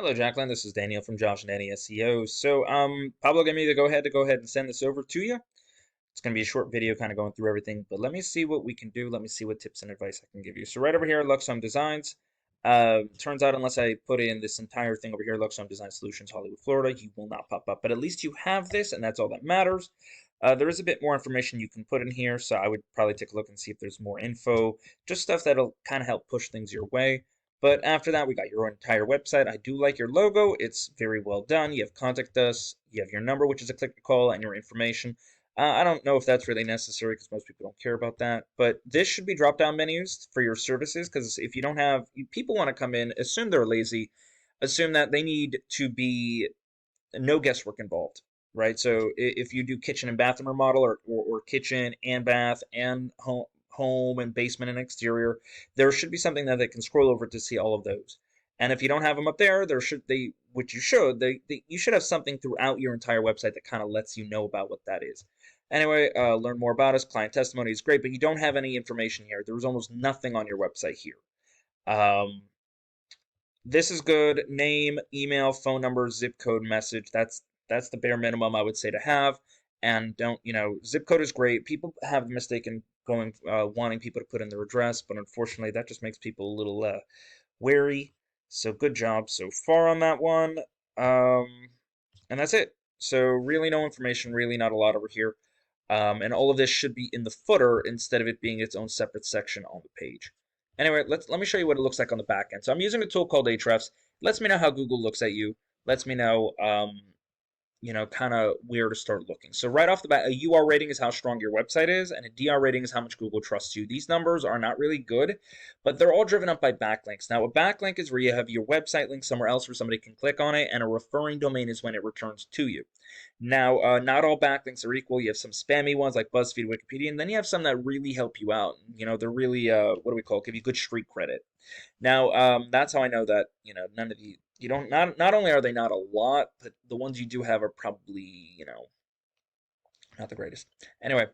Hello, Jacqueline. This is Daniel from Josh and Danny SEO. Pablo gave me the go ahead and send this over to you. It's going to be a short video kind of going through everything, but let me see what we can do. Let me see what tips and advice I can give you. So right over here, Luxe Home Designs. Turns out unless I put in this entire thing over here, Luxe Home Design Solutions, Hollywood, Florida, you will not pop up. But at least you have this, and that's all that matters. There is a bit more information you can put in here, so I would probably take a look and see if there's more info, just stuff that'll kind of help push things your way. But after that, we got your entire website. I do like your logo. It's very well done. You have contact us, you have your number, which is a click to call, and your information. I don't know if that's really necessary because most people don't care about that. But this should be drop down menus for your services because if you don't have, people want to come in, assume they're lazy, assume that they need to be no guesswork involved, right? So if you do kitchen and bathroom remodel or kitchen and bath and home and basement and exterior, there should be something that they can scroll over to see all of those. And if you don't have them up there, which you should, you should have something throughout your entire website that kind of lets you know about what that is. Anyway, learn more about us. Client testimony is great, but you don't have any information here. There was almost nothing on your website here. This is good. Name, email, phone number, zip code, message. That's the bare minimum I would say to have. And don't, zip code is great. People have the mistake in going wanting people to put in their address, but unfortunately that just makes people a little wary. So good job so far on that one. And that's it. So really no information, really not a lot over here. And all of this should be in the footer instead of it being its own separate section on the page. Anyway, let me show you what it looks like on the back end. So I'm using a tool called Ahrefs. Lets me know how Google looks at you. Lets me know, kind of where to start looking. So right off the bat, a UR rating is how strong your website is, and a DR rating is how much Google trusts you. These numbers are not really good, but they're all driven up by backlinks. Now, a backlink is where you have your website link somewhere else where somebody can click on it, and a referring domain is when it returns to you. Now, not all backlinks are equal. You have some spammy ones like BuzzFeed, Wikipedia, and then you have some that really help you out. They're really, what do we call it? Give you good street credit. Now, that's how I know that, none of you don't, not only are they not a lot, but the ones you do have are probably, not the greatest. Anyway,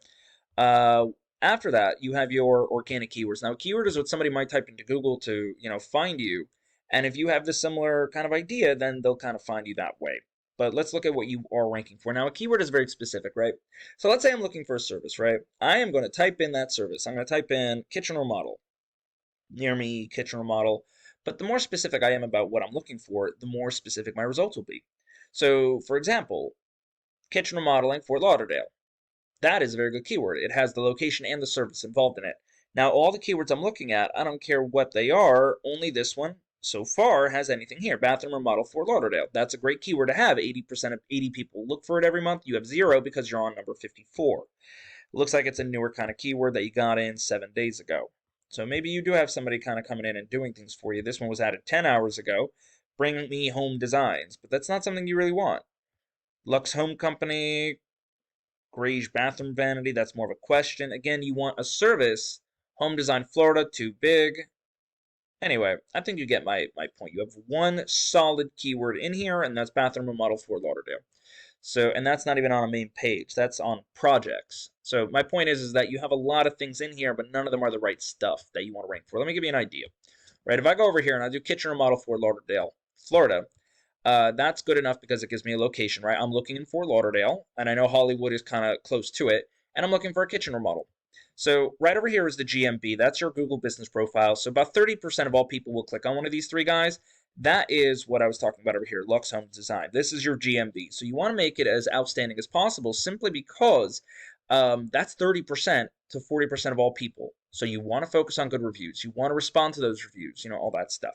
uh, after that, you have your organic keywords. Now, a keyword is what somebody might type into Google to, find you. And if you have this similar kind of idea, then they'll kind of find you that way. But let's look at what you are ranking for. Now, a keyword is very specific, right? So let's say I'm looking for a service, right? I am going to type in that service. I'm going to type in kitchen remodel, near me, kitchen remodel. But the more specific I am about what I'm looking for, the more specific my results will be. So, for example, kitchen remodeling, Fort Lauderdale. That is a very good keyword. It has the location and the service involved in it. Now, all the keywords I'm looking at, I don't care what they are, only this one so far has anything here. Bathroom remodel, Fort Lauderdale. That's a great keyword to have. 80% of 80 people look for it every month. You have 0 because you're on number 54. Looks like it's a newer kind of keyword that you got in 7 days ago. So maybe you do have somebody kind of coming in and doing things for you. This one was added 10 hours ago. Bring me home designs, but that's not something you really want. Luxe Home Company, Grage bathroom vanity, that's more of a question. Again, you want a service. Home design Florida, too big. Anyway, I think you get my point. You have one solid keyword in here, and that's bathroom remodel Fort Lauderdale. So, and that's not even on a main page. That's on projects. So my point is that you have a lot of things in here, but none of them are the right stuff that you want to rank for. Let me give you an idea. Right, if I go over here and I do kitchen remodel Fort Lauderdale, Florida, that's good enough because it gives me a location, right? I'm looking in Fort Lauderdale, and I know Hollywood is kind of close to it, and I'm looking for a kitchen remodel. So right over here is the GMB. That's your Google business profile. So about 30% of all people will click on one of these three guys. That is what I was talking about over here, Luxe Home Design. This is your GMB. So you want to make it as outstanding as possible simply because that's 30% to 40% of all people. So you want to focus on good reviews. You want to respond to those reviews, all that stuff.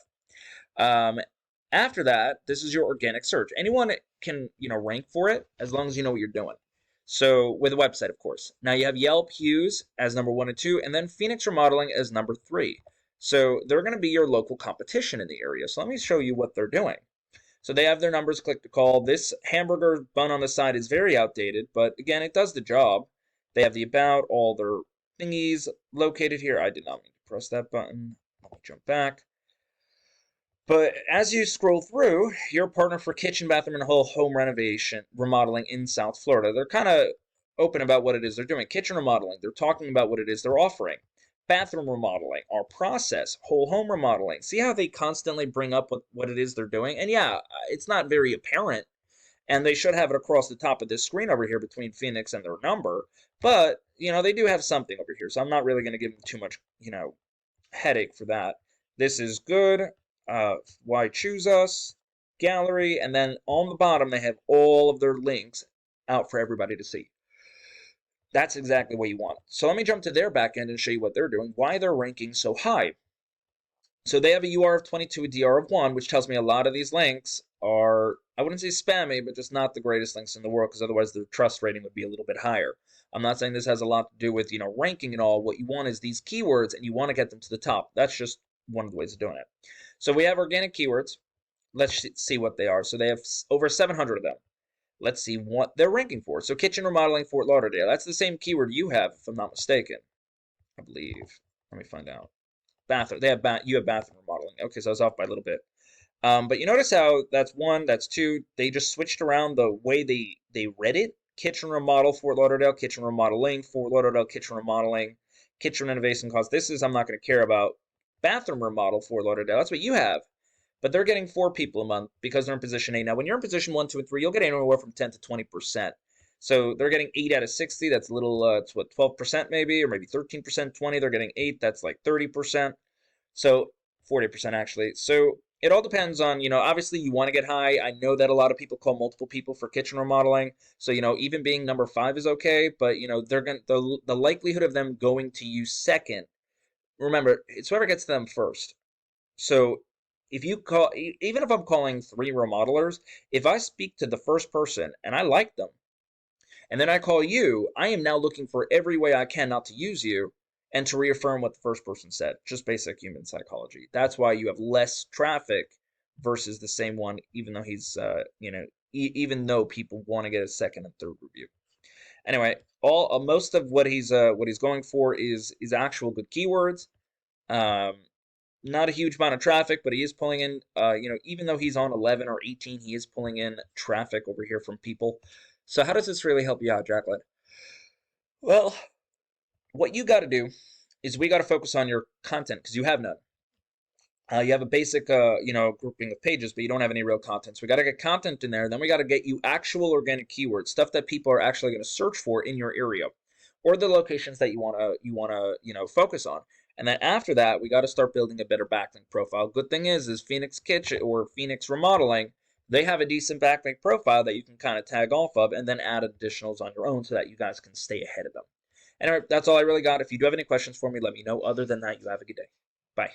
After that, this is your organic search. Anyone can, rank for it as long as you know what you're doing. So with a website, of course. Now you have Yelp, Hughes as number 1 and 2, and then Phoenix Remodeling as number 3. So they're going to be your local competition in the area. So let me show you what they're doing. So they have their numbers, click to call. This hamburger bun on the side is very outdated, but again, it does the job. They have the about, all their thingies located here. I did not mean to press that button. Let me jump back. But as you scroll through, you're a partner for kitchen, bathroom, and whole home renovation, remodeling in South Florida. They're kind of open about what it is they're doing. Kitchen remodeling, they're talking about what it is they're offering. bathroom remodeling, our process, whole home remodeling. See how they constantly bring up what it is they're doing? And yeah, it's not very apparent, and they should have it across the top of this screen over here between Phoenix and their number. But, they do have something over here, so I'm not really going to give them too much, headache for that. This is good. Why choose us? Gallery, and then on the bottom they have all of their links out for everybody to see. That's exactly what you want. So let me jump to their backend and show you what they're doing, why they're ranking so high. So they have a UR of 22, a DR of 1, which tells me a lot of these links are, I wouldn't say spammy, but just not the greatest links in the world, because otherwise their trust rating would be a little bit higher. I'm not saying this has a lot to do with, ranking and all. What you want is these keywords, and you want to get them to the top. That's just one of the ways of doing it. So we have organic keywords. Let's see what they are. So they have over 700 of them. Let's see what they're ranking for. So kitchen remodeling, Fort Lauderdale. That's the same keyword you have, if I'm not mistaken. I believe. Let me find out. Bathroom. You have bathroom remodeling. Okay, so I was off by a little bit. But you notice how that's 1, that's 2. They just switched around the way they read it. Kitchen remodel, Fort Lauderdale. Kitchen remodeling, Fort Lauderdale. Kitchen remodeling. Kitchen renovation cost. This is, I'm not going to care about. Bathroom remodel, Fort Lauderdale. That's what you have. But they're getting 4 people a month because they're in position 8. Now, when you're in position 1, 2, and 3, you'll get anywhere from 10 to 20%. So they're getting 8 out of 60. That's a little, it's what, 12% maybe, or maybe 13%, 20. They're getting 8. That's like 30%. So 40% actually. So it all depends on, obviously you want to get high. I know that a lot of people call multiple people for kitchen remodeling. So, even being number 5 is okay, but they're going to, the likelihood of them going to you second, remember, it's whoever gets to them first. So if you call, even if I'm calling 3 remodelers, if I speak to the first person and I like them, and then I call you, I am now looking for every way I can not to use you and to reaffirm what the first person said. Just basic human psychology. That's why you have less traffic versus the same one, even though he's, even though people want to get a second and third review. Anyway, most of what he's going for is actual good keywords. Not a huge amount of traffic, but he is pulling in, even though he's on 11 or 18, he is pulling in traffic over here from people. So how does this really help you out, Jacqueline? Well, what you got to do is we got to focus on your content because you have none. You have a basic, grouping of pages, but you don't have any real content. So we got to get content in there. Then we got to get you actual organic keywords, stuff that people are actually going to search for in your area, or the locations that you want to focus on. And then after that, we got to start building a better backlink profile. Good thing is Phoenix Kitchen or Phoenix Remodeling, they have a decent backlink profile that you can kind of tag off of and then add additionals on your own so that you guys can stay ahead of them. Anyway, that's all I really got. If you do have any questions for me, let me know. Other than that, you have a good day. Bye.